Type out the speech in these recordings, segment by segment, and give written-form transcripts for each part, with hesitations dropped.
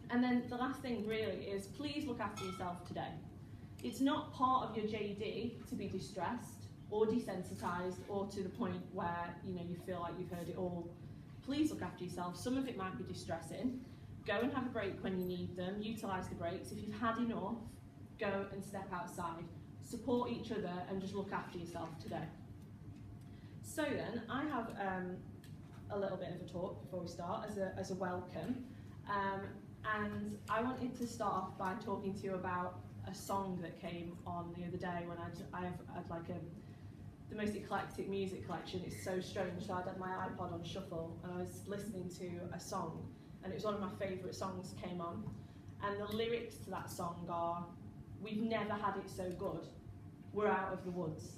And then the last thing really is, please look after yourself today. It's not part of your JD to be distressed or desensitised or to the point where you feel like you've heard it all. Please look after yourself. Some of it might be distressing. Go and have a break when you need them. Utilise the breaks. If you've had enough, go and step outside. Support each other and just look after yourself today. So then, I have a little bit of a talk before we start as a welcome. And I wanted to start off by talking to you about a song that came on the other day when I had like the most eclectic music collection. It's so strange. So I had my iPod on shuffle and I was listening to a song, and it was one of my favourite songs came on. And the lyrics to that song are, "We've never had it so good, we're out of the woods."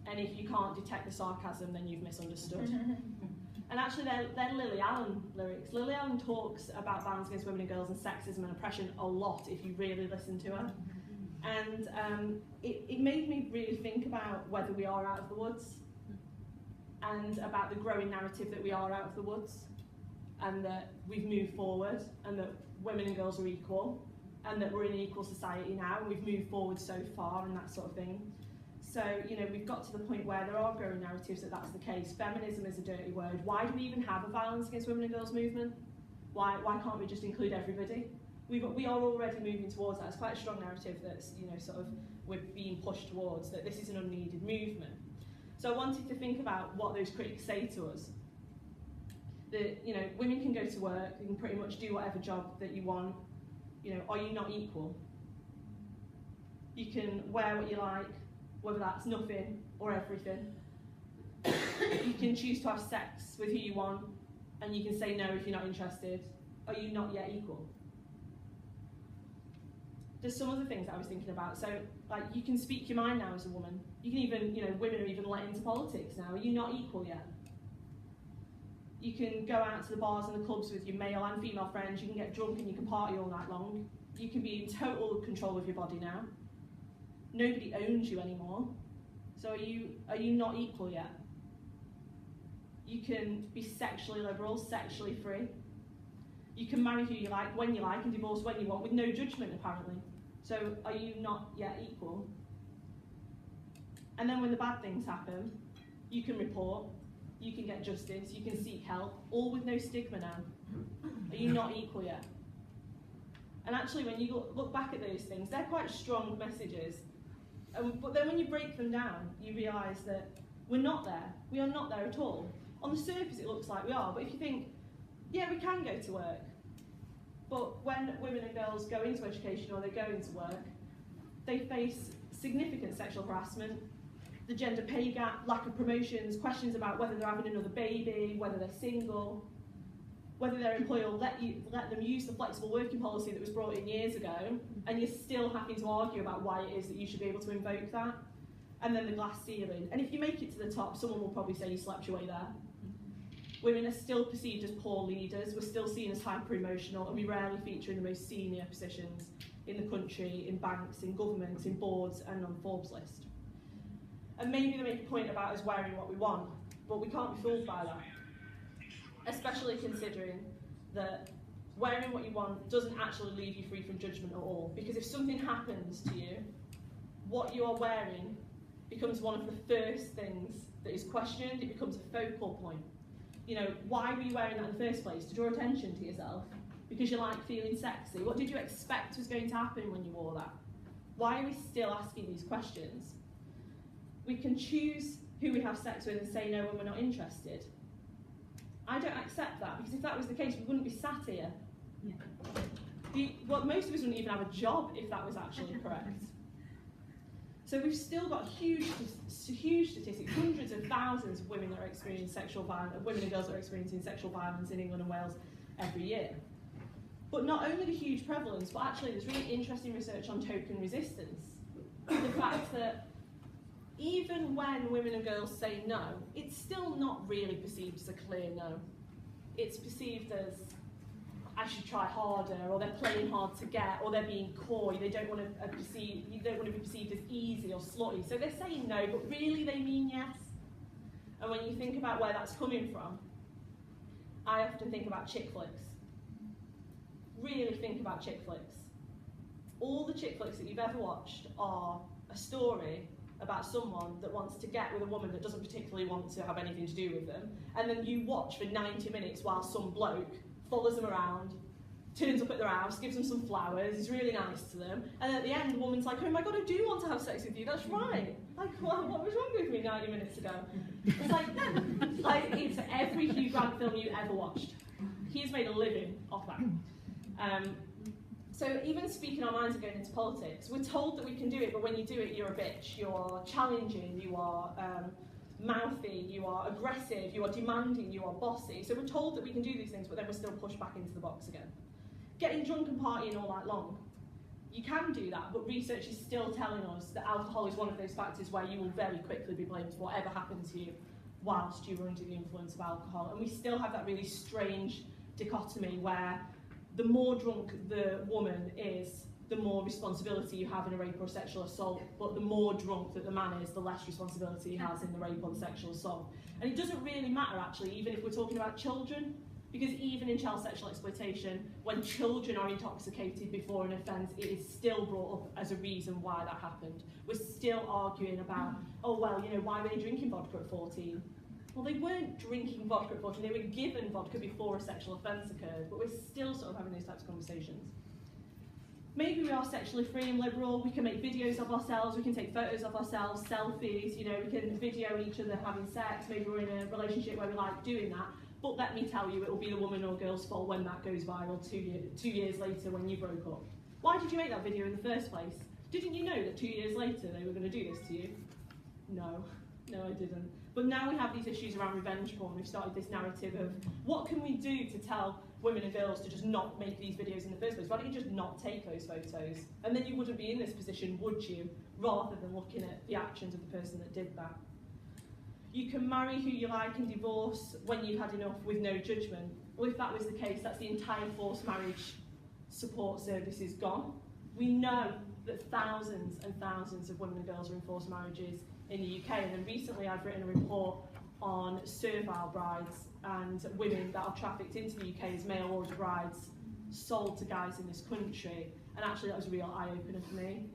And if you can't detect the sarcasm, then you've misunderstood. And actually they're Lily Allen lyrics. Lily Allen talks about violence against women and girls and sexism and oppression a lot if you really listen to her. And it made me really think about whether we are out of the woods and about the growing narrative that we are out of the woods and that we've moved forward and that women and girls are equal and that we're in an equal society now and we've moved forward so far and that sort of thing. So, we've got to the point where there are growing narratives that that's the case. Feminism is a dirty word. Why do we even have a violence against women and girls movement? Why can't we just include everybody? We are already moving towards that. It's quite a strong narrative that's, we're being pushed towards, that this is an unneeded movement. So I wanted to think about what those critics say to us. That, women can go to work, you can pretty much do whatever job that you want. Are you not equal? You can wear what you like, whether that's nothing or everything. You can choose to have sex with who you want, and you can say no if you're not interested. Are you not yet equal? There's some other things that I was thinking about. So, you can speak your mind now as a woman. You can even, women are even let into politics now. Are you not equal yet? You can go out to the bars and the clubs with your male and female friends. You can get drunk and you can party all night long. You can be in total control of your body now. Nobody owns you anymore. So are you not equal yet? You can be sexually liberal, sexually free. You can marry who you like, when you like, and divorce when you want, with no judgment apparently. So are you not yet equal? And then when the bad things happen, you can report, you can get justice, you can seek help, all with no stigma now. Are you not equal yet? And actually when you look back at those things, they're quite strong messages. But then when you break them down, you realise that we're not there. We are not there at all. On the surface it looks like we are, but if you think, yeah, we can go to work. But when women and girls go into education or they go into work, they face significant sexual harassment, the gender pay gap, lack of promotions, questions about whether they're having another baby, whether they're single, whether their employer will let them use the flexible working policy that was brought in years ago, and you're still having to argue about why it is that you should be able to invoke that. And then the glass ceiling. And if you make it to the top, someone will probably say you slept your way there. Women are still perceived as poor leaders, we're still seen as hyper-emotional, and we rarely feature in the most senior positions in the country, in banks, in governments, in boards, and on Forbes list. And maybe they make a point about us wearing what we want, but we can't be fooled by that. Especially considering that wearing what you want doesn't actually leave you free from judgment at all. Because if something happens to you, what you are wearing becomes one of the first things that is questioned. It becomes a focal point. Why were you wearing that in the first place? To draw attention to yourself? Because you like feeling sexy? What did you expect was going to happen when you wore that? Why are we still asking these questions? We can choose who we have sex with and say no when we're not interested. I don't accept that, because if that was the case, we wouldn't be sat here. Yeah. Most of us wouldn't even have a job if that was actually correct. So we've still got huge statistics, hundreds of thousands of women that are experiencing sexual violence, women and girls that are experiencing sexual violence in England and Wales every year. But not only the huge prevalence, but actually there's really interesting research on token resistance. The fact that even when women and girls say no, it's still not really perceived as a clear no. It's perceived as, I should try harder, or they're playing hard to get, or they're being coy. They don't want to be perceived as easy or slutty. So they're saying no, but really they mean yes. And when you think about where that's coming from, I often think about chick flicks. really think about chick flicks. All the chick flicks that you've ever watched are a story about someone that wants to get with a woman that doesn't particularly want to have anything to do with them, and then you watch for 90 minutes while some bloke follows them around, turns up at their house, gives them some flowers, is really nice to them, and at the end the woman's like, oh my god, I do want to have sex with you, that's right. Like, well, what was wrong with me 90 minutes ago? It's like, no. Like, it's every Hugh Grant film you ever watched. He's made a living off that. So even speaking our minds of going into politics, we're told that we can do it, but when you do it, you're a bitch, you're challenging, you are mouthy, you are aggressive, you are demanding, you are bossy. So we're told that we can do these things, but then we're still pushed back into the box again. Getting drunk and partying all night long. You can do that, but research is still telling us that alcohol is one of those factors where you will very quickly be blamed for whatever happened to you whilst you were under the influence of alcohol. And we still have that really strange dichotomy where the more drunk the woman is, the more responsibility you have in a rape or a sexual assault, but the more drunk that the man is, the less responsibility he has in the rape or the sexual assault. And it doesn't really matter, actually, even if we're talking about children, because even in child sexual exploitation, when children are intoxicated before an offence, it is still brought up as a reason why that happened. We're still arguing about, oh, well, you know, why were they drinking vodka at 14? Well, they weren't drinking vodka at 14, they were given vodka before a sexual offence occurred, but we're still sort of having those types of conversations. Maybe we are sexually free and liberal, we can make videos of ourselves, we can take photos of ourselves, selfies, you know, we can video each other having sex, maybe we're in a relationship where we like doing that, but let me tell you, it will be the woman or girl's fault when that goes viral 2 years later when you broke up. Why did you make that video in the first place? Didn't you know that 2 years later they were going to do this to you? No, I didn't. But now we have these issues around revenge porn. We've started this narrative of what can we do to tell women and girls to just not make these videos in the first place? Why don't you just not take those photos? And then you wouldn't be in this position, would you? Rather than looking at the actions of the person that did that. You can marry who you like and divorce when you've had enough with no judgment. Well, if that was the case, that's the entire forced marriage support service is gone. We know that thousands and thousands of women and girls are in forced marriages in the UK, and then recently I've written a report on servile brides and women that are trafficked into the UK as mail order brides sold to guys in this country, and actually that was a real eye-opener for me.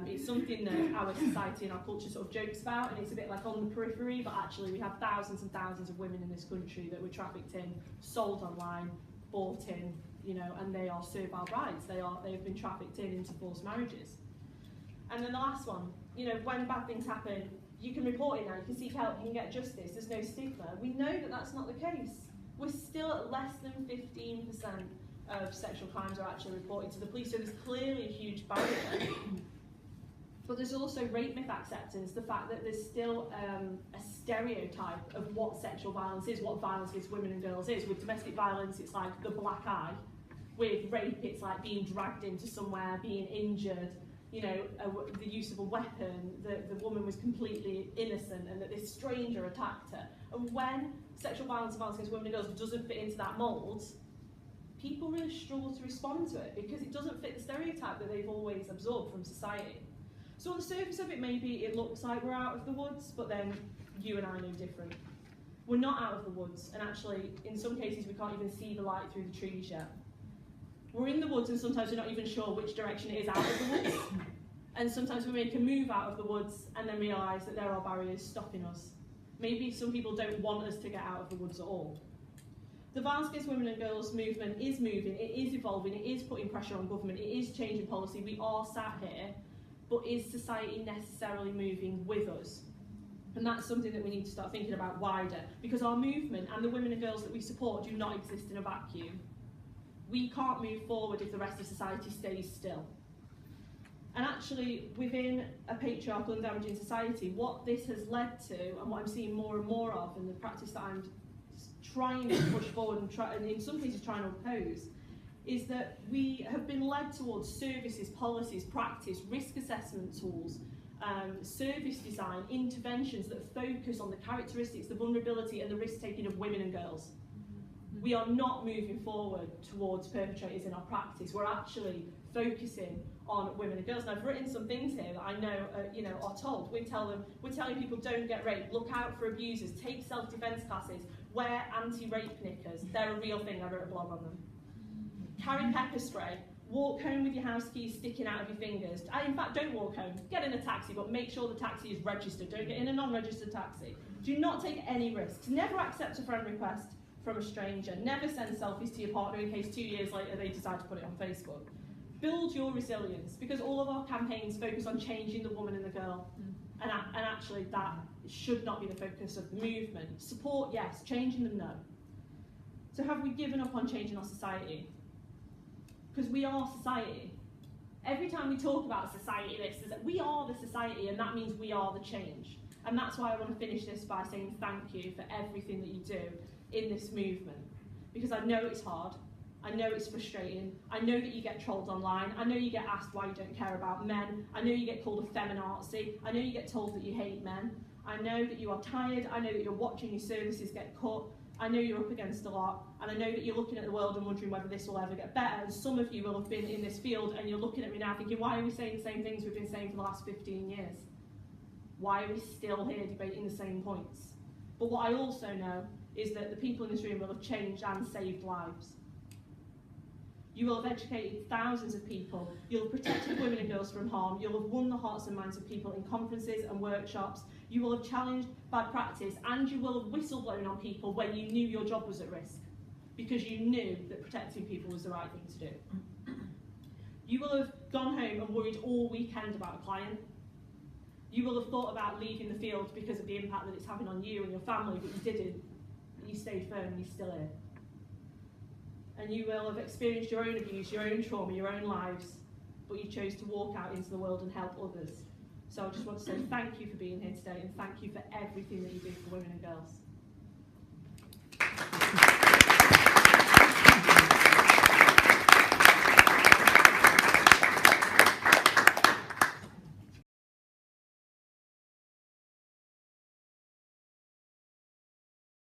It's something that our society and our culture sort of jokes about, and it's a bit like on the periphery, but actually we have thousands and thousands of women in this country that were trafficked in, sold online, bought in, you know, and they are servile brides. They have been trafficked into forced marriages. And then the last one, you know, when bad things happen, you can report it now, you can seek help, you can get justice, there's no stigma. We know that that's not the case. We're still at less than 15% of sexual crimes are actually reported to the police, so there's clearly a huge barrier. But there's also rape myth acceptance, the fact that there's still a stereotype of what sexual violence is, what violence against women and girls is. With domestic violence, it's like the black eye. With rape, it's like being dragged into somewhere, being injured, you know, the use of a weapon, the woman was completely innocent and that this stranger attacked her. And when sexual violence and violence against women and girls doesn't fit into that mould, people really struggle to respond to it because it doesn't fit the stereotype that they've always absorbed from society. So on the surface of it, maybe it looks like we're out of the woods, but then you and I know different. We're not out of the woods, and actually, in some cases, we can't even see the light through the trees yet. We're in the woods, and sometimes we're not even sure which direction it is out of the woods. And sometimes we make a move out of the woods and then realise that there are barriers stopping us. Maybe some people don't want us to get out of the woods at all. The Violence Against Women and Girls movement is moving, it is evolving, it is putting pressure on government, it is changing policy. We are sat here, but is society necessarily moving with us? And that's something that we need to start thinking about wider, because our movement and the women and girls that we support do not exist in a vacuum. We can't move forward if the rest of society stays still. And actually, within a patriarchal and damaging society, what this has led to, and what I'm seeing more and more of, and the practice that I'm trying to push forward and in some cases trying to oppose, is that we have been led towards services, policies, practice, risk assessment tools, service design, interventions that focus on the characteristics, the vulnerability and the risk-taking of women and girls. We are not moving forward towards perpetrators in our practice. We're actually focusing on women and girls. And I've written some things here that I know, are told. We're telling people don't get raped, look out for abusers, take self-defense classes, wear anti-rape knickers. They're a real thing. I wrote a blog on them. carry pepper spray, walk home with your house keys sticking out of your fingers. In fact, don't walk home. Get in a taxi, but make sure the taxi is registered. Don't get in a non-registered taxi. Do not take any risks. Never accept a friend request from a stranger. Never send selfies to your partner in case 2 years later they decide to put it on Facebook. Build your resilience, because all of our campaigns focus on changing the woman and the girl. And actually that should not be the focus of the movement. Support, yes. Changing them, no. So have we given up on changing our society? Because we are society. Every time we talk about society, we are the society, and that means we are the change. And that's why I want to finish this by saying thank you for everything that you do in this movement. Because I know it's hard, I know it's frustrating, I know that you get trolled online, I know you get asked why you don't care about men, I know you get called a feminazi, I know you get told that you hate men, I know that you are tired, I know that you're watching your services get cut, I know you're up against a lot, and I know that you're looking at the world and wondering whether this will ever get better, and some of you will have been in this field and you're looking at me now thinking, why are we saying the same things we've been saying for the last 15 years? Why are we still here debating the same points? But what I also know is that the people in this room will have changed and saved lives. You will have educated thousands of people, you'll have protected women and girls from harm, you'll have won the hearts and minds of people in conferences and workshops, you will have challenged bad practice, and you will have whistleblown on people when you knew your job was at risk, because you knew that protecting people was the right thing to do. You will have gone home and worried all weekend about a client. You will have thought about leaving the field because of the impact that it's having on you and your family, but you didn't. You stayed firm and you're still here. And you will have experienced your own abuse, your own trauma, your own lives, but you chose to walk out into the world and help others. So I just want to say thank you for being here today, and thank you for everything that you do for women and girls.